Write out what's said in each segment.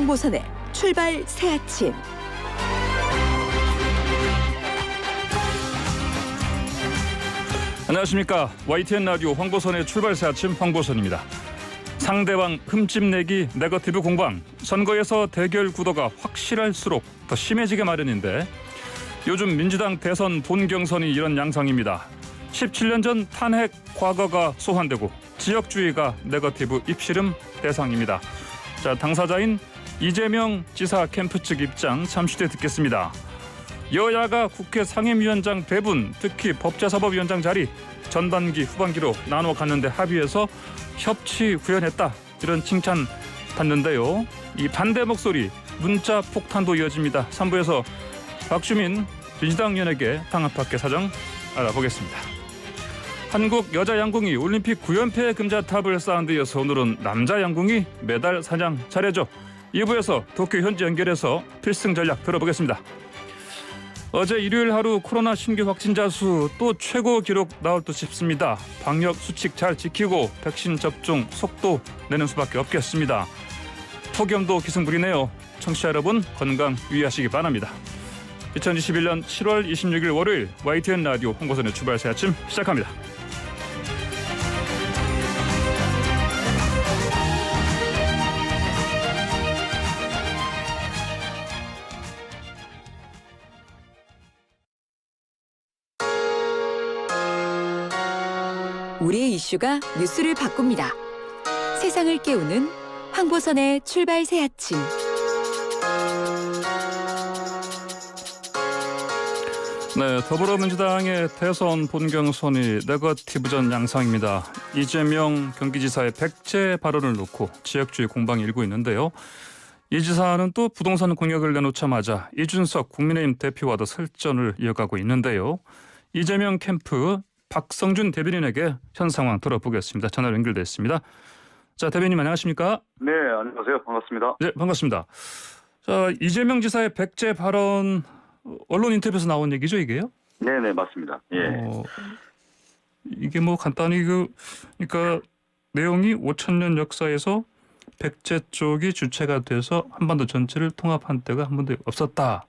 황보선의 출발 새 아침. 안녕하십니까. YTN 라디오 황보선의 출발 새 아침 황보선입니다. 상대방 흠집내기 네거티브 공방. 선거에서 대결 구도가 확실할수록 더 심해지게 마련인데 요즘 민주당 대선 본경선이 이런 양상입니다. 17년 전 탄핵 과거가 소환되고 지역주의가 네거티브 입씨름 대상입니다. 자, 당사자인 이재명 지사 캠프 측 입장 잠시 뒤에 듣겠습니다. 여야가 국회 상임위원장 배분, 특히 법제사법위원장 자리 전반기 후반기로 나눠 갔는데 합의해서 협치 구현했다, 이런 칭찬 받는데요. 이 반대 목소리 문자 폭탄도 이어집니다. 3부에서 박주민 민주당 연예계 당합학계 사장 알아보겠습니다. 한국 여자 양궁이 올림픽 9연패 금자탑을 쌓은 데 이어서 오늘은 남자 양궁이 메달 사냥 차례죠. 2부에서 도쿄 현지 연결해서 필승 전략 들어보겠습니다. 어제 일요일 하루 코로나 신규 확진자 수 또 최고 기록 나올 듯 싶습니다. 방역 수칙 잘 지키고 백신 접종 속도 내는 수밖에 없겠습니다. 폭염도 기승부리네요. 청취자 여러분, 건강 유의하시기 바랍니다. 2021년 7월 26일 월요일 YTN 라디오 황보선의 출발 새 아침 시작합니다. 우리의 이슈가 뉴스를 바꿉니다. 세상을 깨우는 황보선의 출발 새 아침. 네, 더불어민주당의 대선 본경선이 네거티브전 양상입니다. 이재명 경기지사의 백제 발언을 놓고 지역주의 공방이 일고 있는데요. 이 지사는 또 부동산 공약을 내놓자마자 이준석 국민의힘 대표와도 설전을 이어가고 있는데요. 이재명 캠프 박성준 대변인에게 현 상황 들어보겠습니다. 전화로 연결돼 있습니다. 자, 대변인 안녕하십니까? 네, 안녕하세요. 반갑습니다. 네, 반갑습니다. 자, 이재명 지사의 백제 발언 언론 인터뷰에서 나온 얘기죠, 이게요? 네, 맞습니다. 예. 이게 뭐 간단히 그러니까 내용이 5,000년 역사에서 백제 쪽이 주체가 돼서 한반도 전체를 통합한 때가 한 번도 없었다.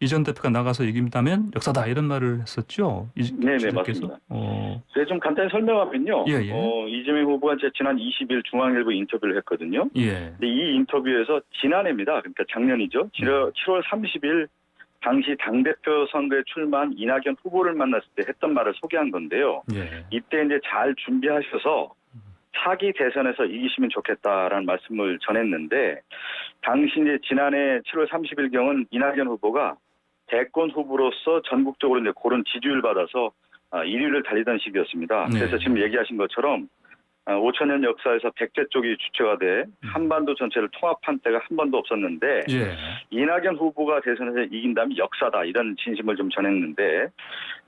이 전 대표가 나가서 얘기한다면 역사다, 이런 말을 했었죠. 네, 맞습니다. 네, 좀 간단히 설명하면요. 예. 이재명 후보가 지난 20일 중앙일보 인터뷰를 했거든요. 예. 근데 이 인터뷰에서 지난해입니다. 그러니까 작년이죠. 7월 30일 당시 당대표 선거에 출마한 이낙연 후보를 만났을 때 했던 말을 소개한 건데요. 예. 이때 이제 잘 준비하셔서 차기 대선에서 이기시면 좋겠다라는 말씀을 전했는데, 당시 이제 지난해 7월 30일경은 이낙연 후보가 대권 후보로서 전국적으로 이제 고른 지지율 받아서 1위를 달리던 시기였습니다. 네. 그래서 지금 얘기하신 것처럼 5,000년 역사에서 백제 쪽이 주체가 돼 한반도 전체를 통합한 때가 한 번도 없었는데, 예. 이낙연 후보가 대선에서 이긴다면 역사다, 이런 진심을 좀 전했는데,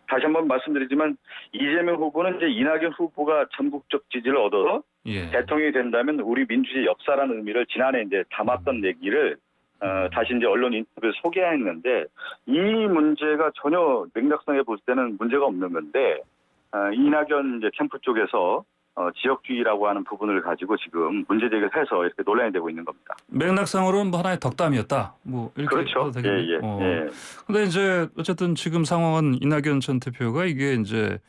다시 한번 말씀드리지만 이재명 후보는 이제 이낙연 후보가 전국적 지지를 얻어서 예. 대통령이 된다면 우리 민주주의 역사라는 의미를 지난해 이제 담았던 얘기를 다시 이제 언론 인터뷰에 소개했는데, 이 문제가 전혀 맥락상에 볼 때는 문제가 없는 건데, 이낙연 이제 캠프 쪽에서 지역주의라고 하는 부분을 가지고 지금 문제 제기를 해서 이렇게 논란이 되고 있는 겁니다. 맥락상으로는 뭐 하나의 덕담이었다, 뭐 이렇게 그렇죠. 봐도 되겠네요. 예. 근데 이제 어쨌든 지금 상황은 이낙연 전 대표가 이게 이제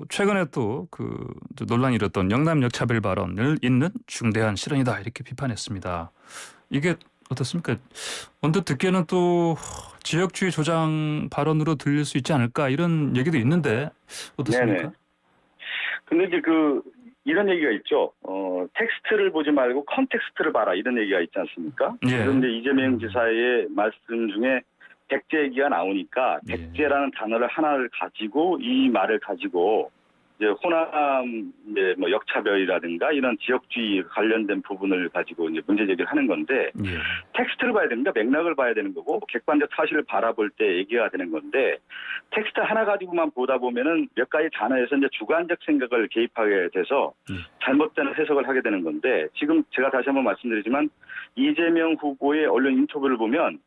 최근에 또 논란이 일었던 영남 역차별 발언을 잇는 중대한 실언이다, 이렇게 비판했습니다. 이게 어떻습니까? 언뜻 듣기에는 또 지역주의 조장 발언으로 들릴 수 있지 않을까, 이런 얘기도 있는데 어떻습니까? 네네. 근데 이제 이런 얘기가 있죠. 텍스트를 보지 말고 컨텍스트를 봐라, 이런 얘기가 있지 않습니까? 예. 그런데 이재명 지사의 말씀 중에 백제 얘기가 나오니까 백제라는 단어를 하나를 가지고, 이 말을 가지고 이제 호남 이제 뭐 역차별이라든가 이런 지역주의 관련된 부분을 가지고 이제 문제 제기를 하는 건데, 예. 텍스트를 봐야 됩니다. 맥락을 봐야 되는 거고, 객관적 사실을 바라볼 때 얘기가 되는 건데, 텍스트 하나 가지고만 보다 보면은 몇 가지 단어에서 이제 주관적 생각을 개입하게 돼서 잘못된 해석을 하게 되는 건데, 지금 제가 다시 한번 말씀드리지만 이재명 후보의 언론 인터뷰를 보면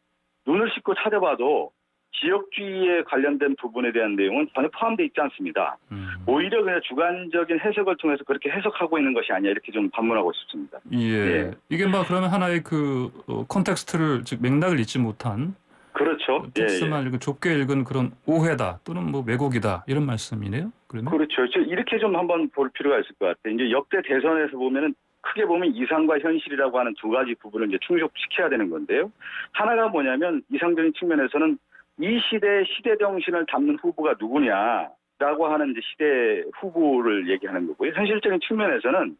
눈을 씻고 찾아봐도 지역주의에 관련된 부분에 대한 내용은 전혀 포함되어 있지 않습니다. 오히려 그냥 주관적인 해석을 통해서 그렇게 해석하고 있는 것이 아니야 이렇게 좀 반문하고 싶습니다. 예. 이게 뭐 그러면 하나의 그 컨텍스트를 즉 맥락을 잊지 못한 그렇죠. 텍스트만 읽은 좁게 읽은 그런 오해다 또는 뭐 왜곡이다 이런 말씀이네요. 그러면 그렇죠. 이렇게 좀 한번 볼 필요가 있을 것 같아요. 이제 역대 대선에서 보면은 크게 보면 이상과 현실이라고 하는 두 가지 부분을 이제 충족시켜야 되는 건데요. 하나가 뭐냐면 이상적인 측면에서는 이 시대 정신을 담는 후보가 누구냐라고 하는 이제 시대 후보를 얘기하는 거고요. 현실적인 측면에서는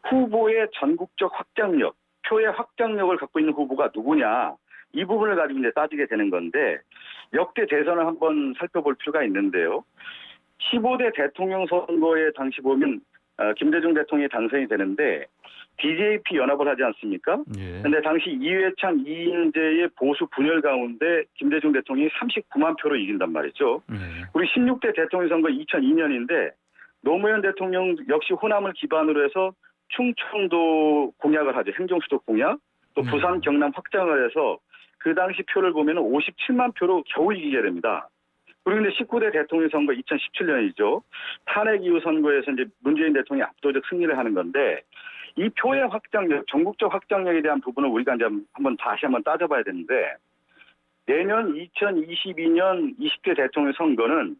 후보의 전국적 확장력, 표의 확장력을 갖고 있는 후보가 누구냐 이 부분을 가지고 이제 따지게 되는 건데 역대 대선을 한번 살펴볼 필요가 있는데요. 15대 대통령 선거에 당시 보면 김대중 대통령이 당선이 되는데 DJP 연합을 하지 않습니까? 그런데 당시 이회창, 이인재의 보수 분열 가운데 김대중 대통령이 39만 표로 이긴단 말이죠. 우리 16대 대통령 선거 2002년인데 노무현 대통령 역시 호남을 기반으로 해서 충청도 공약을 하죠. 행정수도 공약. 또 부산, 경남 확장을 해서 그 당시 표를 보면 57만 표로 겨우 이기게 됩니다. 그리고 근데 19대 대통령 선거 2017년이죠. 탄핵 이후 선거에서 이제 문재인 대통령이 압도적 승리를 하는 건데 이 표의 확장력, 전국적 확장력에 대한 부분을 우리가 이제 다시 한번 따져봐야 되는데 내년 2022년 20대 대통령 선거는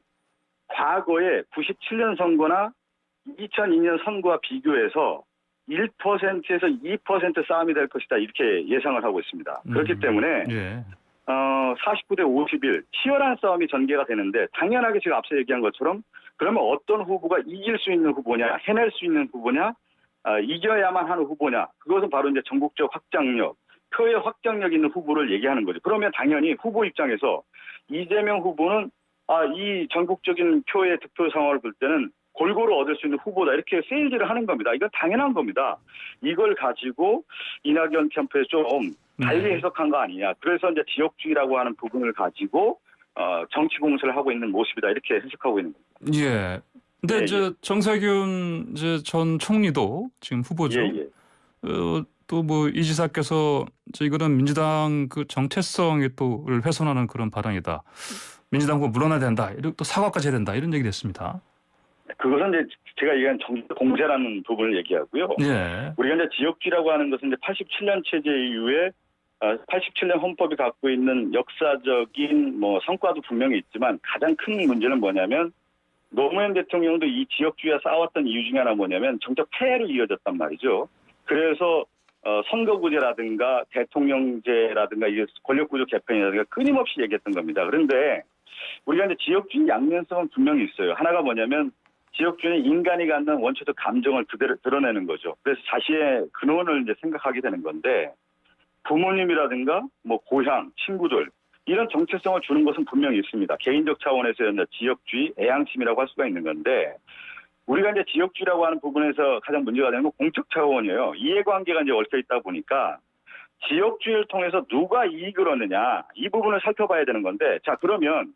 과거의 97년 선거나 2002년 선거와 비교해서 1%에서 2% 싸움이 될 것이다 이렇게 예상을 하고 있습니다. 그렇기 때문에 49대 51 치열한 싸움이 전개가 되는데 당연하게 제가 앞서 얘기한 것처럼 그러면 어떤 후보가 이길 수 있는 후보냐 해낼 수 있는 후보냐 이겨야만 하는 후보냐 그것은 바로 이제 전국적 확장력 표의 확장력 있는 후보를 얘기하는 거죠. 그러면 당연히 후보 입장에서 이재명 후보는 이 전국적인 표의 득표 상황을 볼 때는 골고루 얻을 수 있는 후보다 이렇게 세일즈를 하는 겁니다. 이건 당연한 겁니다. 이걸 가지고 이낙연 캠프에 좀 달리 해석한 거 아니냐. 그래서 이제 지역주의라고 하는 부분을 가지고 정치 공세를 하고 있는 모습이다 이렇게 해석하고 있는 겁니다. 예. 근데 이제 정세균 이제 전 총리도 지금 후보죠. 또 뭐 이 지사께서 이거는 민주당 그 정체성에 또를 훼손하는 그런 발언이다. 민주당 후보 물러나야 된다. 이리고 또 사과까지 해야 된다. 이런 얘기를 했습니다. 그것은 이제 제가 얘기한 정치 공세라는 부분을 얘기하고요. 예. 우리가 이제 지역주의라고 하는 것은 이제 87년 체제 이후에 87년 헌법이 갖고 있는 역사적인 뭐 성과도 분명히 있지만 가장 큰 문제는 뭐냐면 노무현 대통령도 이 지역주의와 싸웠던 이유 중에 하나 뭐냐면 정적 폐해로 이어졌단 말이죠. 그래서 선거구제라든가 대통령제라든가 이 권력구조 개편이라든가 끊임없이 얘기했던 겁니다. 그런데 우리가 이제 지역주의 양면성은 분명히 있어요. 하나가 뭐냐면 지역주의는 인간이 갖는 원초적 감정을 그대로 드러내는 거죠. 그래서 자신의 근원을 이제 생각하게 되는 건데 부모님이라든가 뭐 고향, 친구들 이런 정체성을 주는 것은 분명히 있습니다. 개인적 차원에서 지역주의, 애양심이라고 할 수가 있는 건데 우리가 이제 지역주의라고 하는 부분에서 가장 문제가 되는 건 공적 차원이에요. 이해관계가 이제 얽혀 있다 보니까 지역주의를 통해서 누가 이익을 얻느냐 이 부분을 살펴봐야 되는 건데 자 그러면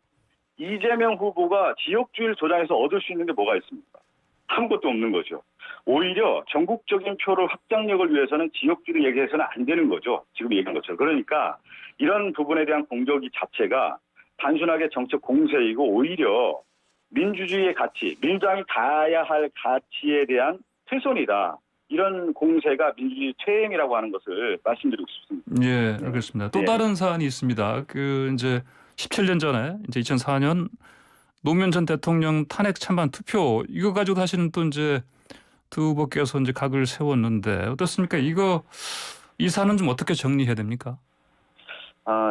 이재명 후보가 지역주의를 조장해서 얻을 수 있는 게 뭐가 있습니까? 아무것도 없는 거죠. 오히려 전국적인 표를 확장력을 위해서는 지역주의를 얘기해서는 안 되는 거죠. 지금 얘기한 것처럼. 그러니까 이런 부분에 대한 공격이 자체가 단순하게 정책 공세이고 오히려 민주주의의 가치, 민주당이 가야 할 가치에 대한 훼손이다. 이런 공세가 민주주의 퇴행이라고 하는 것을 말씀드리고 싶습니다. 예, 알겠습니다. 또 다른 사안이 있습니다. 그 이제 17년 전에 이제 2004년 노무현 전 대통령 탄핵 찬반 투표 이거 가지고 사실은 또 이제 두 후보께서 이제 각을 세웠는데 어떻습니까? 이 사안은 좀 어떻게 정리해야 됩니까?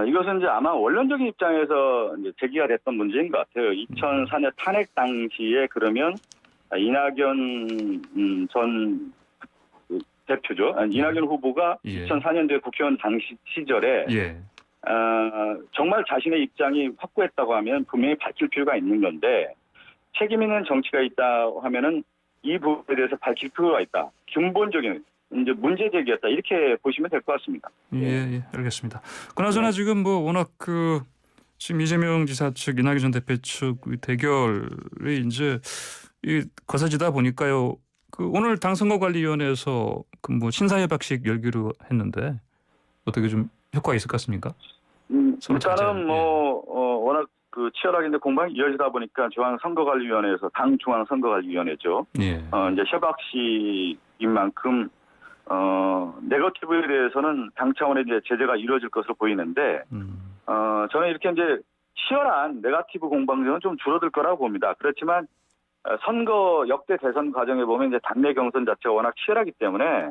이것은 이제 아마 원론적인 입장에서 이제 제기가 됐던 문제인 것 같아요. 2004년 탄핵 당시에 그러면 이낙연 전 대표죠. 이낙연 후보가 2004년도에 국회의원 당시 시절에 정말 자신의 입장이 확고했다고 하면 분명히 밝힐 필요가 있는 건데 책임 있는 정치가 있다 하면은 이 부분에 대해서 밝힐 필요가 있다. 근본적인 이제 문제 제기였다 이렇게 보시면 될 것 같습니다. 예, 알겠습니다. 그나저나 지금 뭐 워낙 지금 이재명 지사 측, 이낙연 전 대표 측 대결이 이제 거세지다 보니까요. 오늘 당선거관리위원회에서 뭐 신사협약식 열기로 했는데 어떻게 좀 효과가 있을 것 같습니까? 일단은 워낙 그 치열하게 이제 공방이 이어지다 보니까 중앙선거관리위원회에서 당 중앙선거관리위원회죠. 예. 이제 협약식인 만큼 네거티브에 대해서는 당 차원의 이제 제재가 이루어질 것으로 보이는데 저는 이렇게 이제 치열한 네거티브 공방전은 좀 줄어들 거라고 봅니다. 그렇지만 선거 역대 대선 과정에 보면 이제 당내 경선 자체가 워낙 치열하기 때문에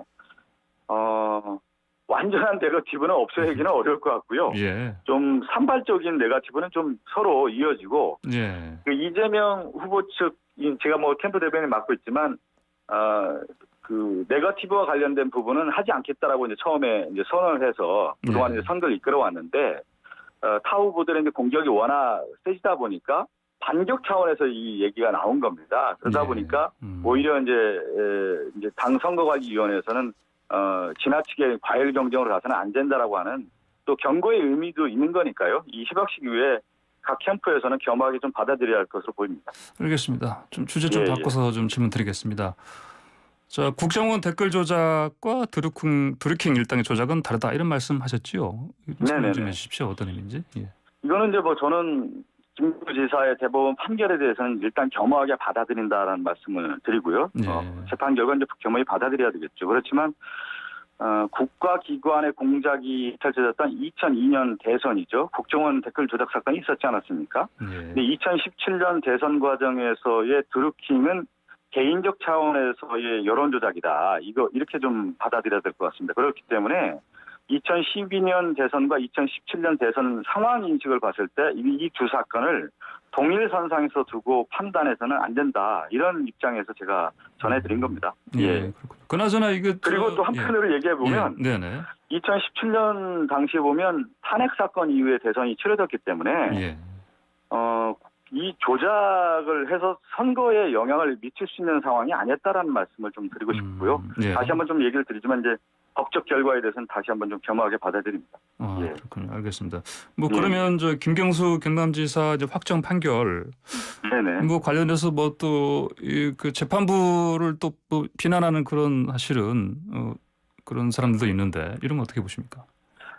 완전한 네거티브는 없애기는 어려울 것 같고요. 예. 좀 산발적인 네거티브는 좀 서로 이어지고 예. 그 이재명 후보 측 제가 뭐 캠프 대변인 맡고 있지만 그 네거티브와 관련된 부분은 하지 않겠다라고 이제 처음에 이제 선언을 해서 그동안 이제 선거를 이끌어왔는데 타 후보들의 이제 공격이 워낙 세지다 보니까 반격 차원에서 이 얘기가 나온 겁니다. 그러다 보니까 오히려 이제 당 선거관리위원회에서는 지나치게 과열 경쟁으로 가서는 안 된다라고 하는 또 경고의 의미도 있는 거니까요. 이 협약식 이후에 각 캠프에서는 겸하게 좀 받아들여야 할 것으로 보입니다. 알겠습니다. 좀 주제 좀 예, 바꿔서 좀 질문 드리겠습니다. 자, 국정원 댓글 조작과 드루킹 일당의 조작은 다르다 이런 말씀하셨지요? 설명 좀 해주십시오. 어떤 의미인지. 예. 이거는 이제 뭐 저는 김구 지사의 대법원 판결에 대해서는 일단 겸허하게 받아들인다라는 말씀을 드리고요. 예. 재판 결과 이제 겸허히 받아들여야 되겠죠. 그렇지만 국가기관의 공작이 펼쳐졌던 2002년 대선이죠. 국정원 댓글 조작 사건이 있었지 않았습니까? 예. 근데 2017년 대선 과정에서의 드루킹은 개인적 차원에서의 여론 조작이다. 이렇게 좀 받아들여야 될 것 같습니다. 그렇기 때문에 2012년 대선과 2017년 대선 상황 인식을 봤을 때 이 두 사건을 동일선상에서 두고 판단해서는 안 된다. 이런 입장에서 제가 전해드린 겁니다. 예. 그나저나 이거 그리고 또 한편으로 얘기해 보면 예. 네네. 2017년 당시에 보면 탄핵 사건 이후에 대선이 치러졌기 때문에 예. 이 조작을 해서 선거에 영향을 미칠 수 있는 상황이 아니었다라는 말씀을 좀 드리고 싶고요. 예. 다시 한번 좀 얘기를 드리지만 이제 법적 결과에 대해서는 다시 한번 좀 겸허하게 받아들입니다. 예. 그렇군요. 알겠습니다. 뭐 그러면 저 김경수 경남지사 이제 확정 판결, 네네. 뭐 관련해서 뭐 또 그 재판부를 또 뭐 비난하는 그런 사실은 그런 사람들도 있는데 이런 거 어떻게 보십니까?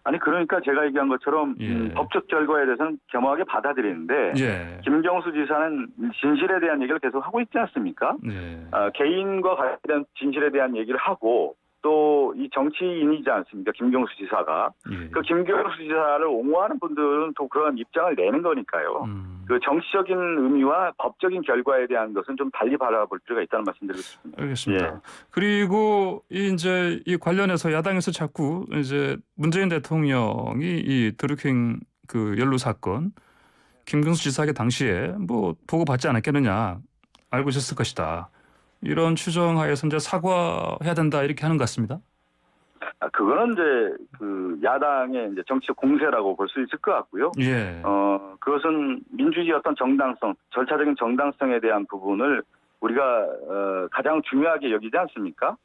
아니 그러니까 제가 얘기한 것처럼 예. 법적 결과에 대해서는 겸허하게 받아들이는데 예. 김경수 지사는 진실에 대한 얘기를 계속 하고 있지 않습니까? 예. 개인과 관련된 진실에 대한 얘기를 하고 또 이 정치인이지 않습니까? 김경수 지사가. 예. 그 김경수 지사를 옹호하는 분들은 또 그런 입장을 내는 거니까요. 그 정치적인 의미와 법적인 결과에 대한 것은 좀 달리 바라볼 필요가 있다는 말씀드리고 싶습니다. 알겠습니다. 예. 그리고 이제 이 관련해서 야당에서 자꾸 이제 문재인 대통령이 이 드루킹 그 연루 사건 김경수 지사에게 당시에 뭐 보고받지 않았겠느냐 알고 있었을 것이다. 이런 추정하에서 이제 사과해야 된다 이렇게 하는 것 같습니다. 그거는 이제 그 야당의 이제 정치적 공세라고 볼 수 있을 것 같고요. 예. 그것은 민주주의 어떤 정당성, 절차적인 정당성에 대한 부분을 우리가 가장 중요하게 여기지 않습니까?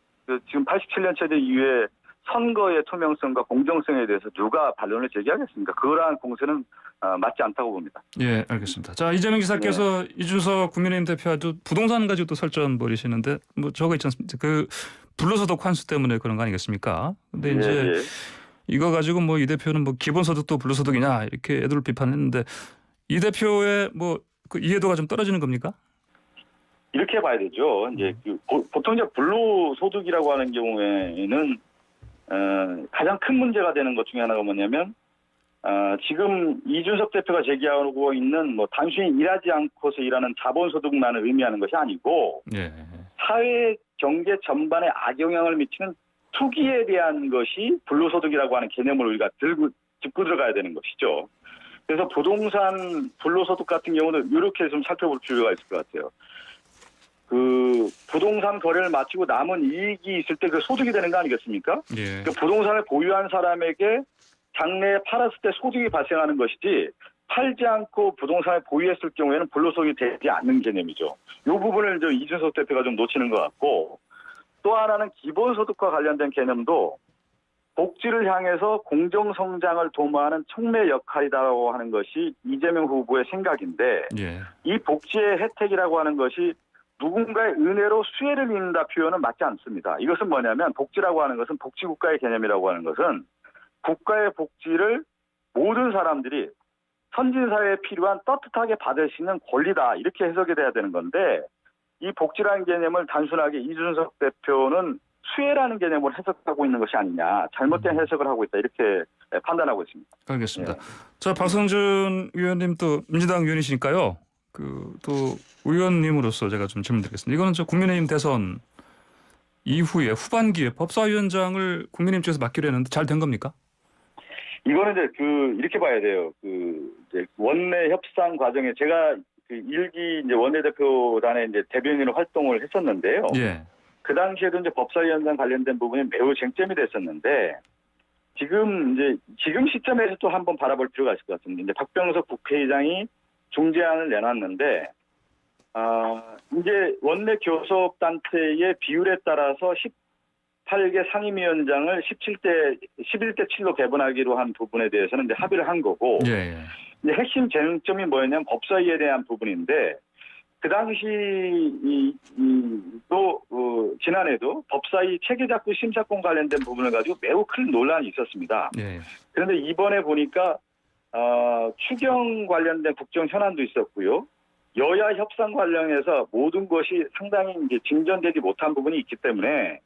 지금 87년 체제 이후에 선거의 투명성과 공정성에 대해서 누가 반론을 제기하겠습니까? 그러한 공세는 맞지 않다고 봅니다. 예, 알겠습니다. 자, 이재명 지사께서 이준석 국민의힘 대표와도 부동산 가지고 또 설전 벌이시는데 뭐 저거 있지 않습니까? 그 불로소득 환수 때문에 그런 거 아니겠습니까? 근데 이제 이거 가지고 뭐 이 대표는 뭐 기본소득도 불로소득이냐 이렇게 애들 비판했는데 이 대표의 뭐 그 이해도가 좀 떨어지는 겁니까? 이렇게 봐야 되죠. 이제 보통 이제 불로소득이라고 하는 경우에는 가장 큰 문제가 되는 것 중에 하나가 뭐냐면 지금 이준석 대표가 제기하고 있는 뭐 단순히 일하지 않고서 일하는 자본소득만을 의미하는 것이 아니고 예. 사회 경제 전반에 악영향을 미치는 투기에 대한 것이 불로소득이라고 하는 개념을 우리가 짚고 들어가야 되는 것이죠. 그래서 부동산 불로소득 같은 경우는 이렇게 좀 살펴볼 필요가 있을 것 같아요. 그 부동산 거래를 마치고 남은 이익이 있을 때 그 소득이 되는 거 아니겠습니까? 예. 그 부동산을 보유한 사람에게 장래에 팔았을 때 소득이 발생하는 것이지 팔지 않고 부동산을 보유했을 경우에는 불로소득이 되지 않는 개념이죠. 이 부분을 좀 이준석 대표가 좀 놓치는 것 같고 또 하나는 기본소득과 관련된 개념도 복지를 향해서 공정성장을 도모하는 촉매 역할이라고 하는 것이 이재명 후보의 생각인데 예. 이 복지의 혜택이라고 하는 것이 누군가의 은혜로 수혜를 입는다 표현은 맞지 않습니다. 이것은 뭐냐면 복지라고 하는 것은 복지국가의 개념이라고 하는 것은 국가의 복지를 모든 사람들이 선진사회에 필요한 떳떳하게 받을 수 있는 권리다. 이렇게 해석이 돼야 되는 건데 이 복지라는 개념을 단순하게 이준석 대표는 수혜라는 개념으로 해석하고 있는 것이 아니냐. 잘못된 해석을 하고 있다. 이렇게 판단하고 있습니다. 알겠습니다. 예. 자, 박성준 의원님 또 민주당 의원이시니까요. 또 의원님으로서 제가 좀 질문드리겠습니다. 이거는 저 국민의힘 대선 이후에 후반기에 법사위원장을 국민의힘 쪽에서 맡기로 했는데 잘 된 겁니까? 이거는 이제 이렇게 봐야 돼요. 이제 원내 협상 과정에 제가 일기 이제 원내대표단의 이제 대변인으로 활동을 했었는데요. 예. 그 당시에도 이제 법사위원장 관련된 부분이 매우 쟁점이 됐었는데 지금 시점에서 또 한번 바라볼 필요가 있을 것 같습니다. 이제 박병석 국회의장이 중재안을 내놨는데 이제 원내 교섭단체의 비율에 따라서 18개 상임위원장을 11대 7로 배분하기로 한 부분에 대해서는 이제 합의를 한 거고 예. 이제 핵심 쟁점이 뭐였냐면 법사위에 대한 부분인데 그 당시 지난해도 법사위 체계작구 심사권 관련된 부분을 가지고 매우 큰 논란이 있었습니다. 예. 그런데 이번에 보니까 추경 관련된 국정 현안도 있었고요. 여야 협상 관련해서 모든 것이 상당히 이제 진전되지 못한 부분이 있기 때문에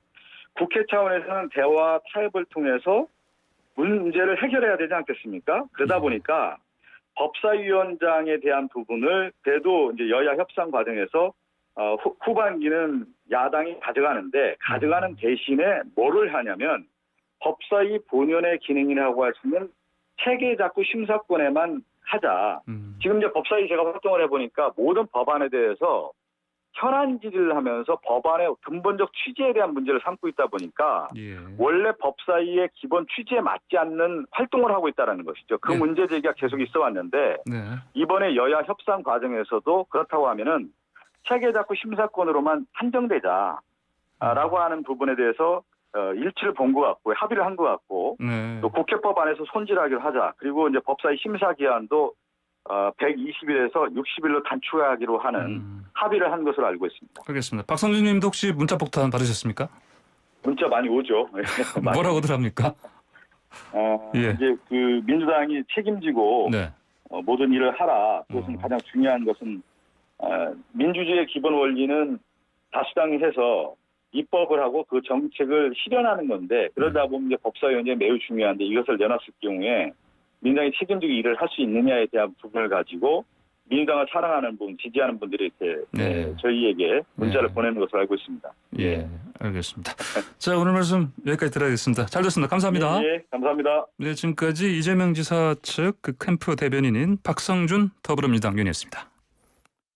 국회 차원에서는 대화 타협을 통해서 문제를 해결해야 되지 않겠습니까? 그러다 보니까 법사위원장에 대한 부분을 그래도 이제 여야 협상 과정에서 후반기는 야당이 가져가는데 가져가는 대신에 뭐를 하냐면 법사위 본연의 기능이라고 할 수 있는 체계작구 심사권에만 하자. 지금 이제 법사위 제가 활동을 해보니까 모든 법안에 대해서 현안 질의를 하면서 법안의 근본적 취지에 대한 문제를 삼고 있다 보니까 예. 원래 법사위의 기본 취지에 맞지 않는 활동을 하고 있다는 것이죠. 그 네. 문제 제기가 계속 있어 왔는데 네. 이번에 여야 협상 과정에서도 그렇다고 하면은 체계작구 심사권으로만 한정되자라고 하는 부분에 대해서 일치를 본 것 같고 합의를 한 것 같고 네. 또 국회법안에서 손질하기로 하자. 그리고 이제 법사위 심사 기한도 120일에서 60일로 단축하기로 하는 합의를 한 것으로 알고 있습니다. 알겠습니다. 박성준 님도 혹시 문자 폭탄 받으셨습니까? 문자 많이 오죠. 뭐라고들 합니까? 예. 이제 민주당이 책임지고 네. 모든 일을 하라. 그것은 가장 중요한 것은 민주주의의 기본 원리는 다수당이 해서 입법을 하고 그 정책을 실현하는 건데 그러다 보면 이제 법사위원장이 매우 중요한데 이것을 내놨을 경우에 민주당이 책임지고 일을 할 수 있느냐에 대한 부분을 가지고 민주당을 사랑하는 분, 지지하는 분들이 이렇게 저희에게 문자를 보내는 것으로 알고 있습니다. 예, 알겠습니다. 자, 오늘 말씀 여기까지 들어야겠습니다. 잘 됐습니다. 감사합니다. 네, 감사합니다. 네, 지금까지 이재명 지사 측 그 캠프 대변인인 박성준 더불어민주당 의원이었습니다.